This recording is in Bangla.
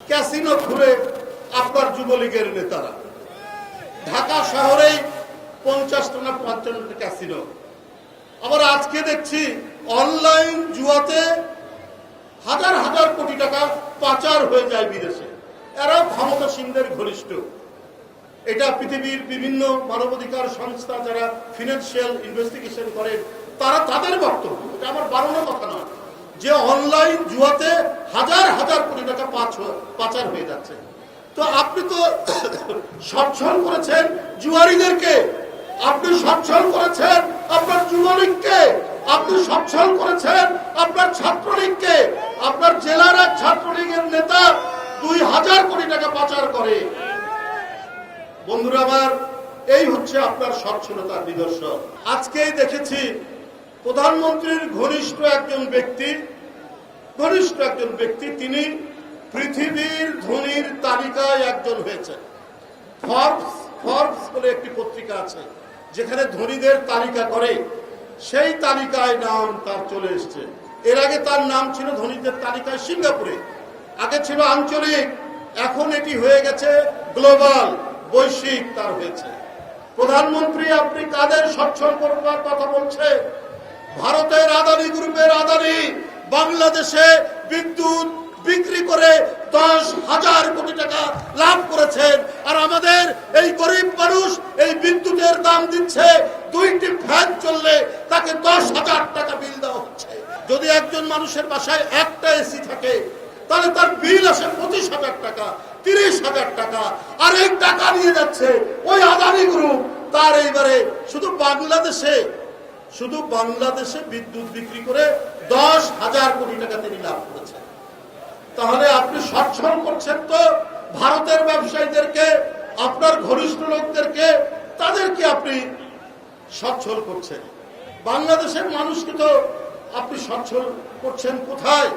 ক্যাসিনো খুলে আপনার যুবলীগের নেতারা। ঢাকা শহরেই 50টা না 55টা ক্যাসিনো। আবার আজকে দেখছি অনলাইন জুয়াতে হাজার হাজার কোটি টাকা পাচার হয়ে যায় বিদেশে। এরাও ক্ষমতাসীনদের ঘনিষ্ঠ। এটা পৃথিবীর বিভিন্ন মানবাধিকার সংস্থা যারা ফিনান্সিয়াল ইনভেস্টিগেশন করেন তারা তাদের বক্তব্য, এটা আমার বানানো কথা নয়, যে অনলাইন জুয়াতে হাজার হাজার কোটি টাকা পাচার হয়ে যাচ্ছে। তো আপনি তো সচ্ছল করেছেন জুয়ারিদেরকে, আপনি সচ্ছল করেছেন আপনার যুবলীগকে, আপনি সচ্ছল করেছেন আপনার ছাত্রলীগকে। আপনার জেলার এক ছাত্রলীগের নেতা 2000 কোটি টাকা পাচার করে। বন্ধুরা আমার, এই হচ্ছে আপনার সচ্ছলতার নিদর্শন। আজকেই দেখেছি প্রধানমন্ত্রীর ঘনিষ্ঠ একজন ব্যক্তি তিনি পৃথিবীর ধনীর তালিকায় একজন হয়েছেন। ফর্বস বলে একটি পত্রিকা আছে যেখানে ধনীদের তালিকা করে, সেই তালিকায় নাম তার চলে এসছে। এর আগে তার নাম ছিল ধনীদের তালিকায় সিঙ্গাপুরে, আগে ছিল আঞ্চলিক, এখন এটি হয়ে গেছে গ্লোবাল, বৈশ্বিক তার হয়েছে। প্রধানমন্ত্রী আপনি কাদের সচ্ছল করবার কথা বলছে? ভারতের আদানি গ্রুপের আদানি বাংলাদেশে বিদ্যুৎ বিক্রি করে 10,000 কোটি টাকা লাভ করেছেন, আর আমাদের এই গরিব মানুষ এই বিদ্যুতের দাম দিচ্ছে 2টি ফ্যান চললে তাকে 10,000 টাকা বিল দেওয়া হচ্ছে। যদি একজন মানুষের বাসায় একটা এসি থাকে তাহলে তার বিল আসে 25,000 টাকা, 30,000 টাকা, আর এই টাকা নিয়ে যাচ্ছে ওই আদানি গ্রুপ। তার এইবারে শুধু বাংলাদেশে বিদ্যুৎ বিক্রি করে 10,000 কোটি টাকা তিনি লাভ করেছেন। তাহলে আপনি সচ্ছল করছেন তো ভারতের ব্যবসায়ীদেরকে, আপনার ঘনিষ্ঠ লোকদেরকে, তাদেরকে আপনি সচ্ছল করছেন। বাংলাদেশের মানুষকে তো আপনি সচ্ছল করছেন কোথায়?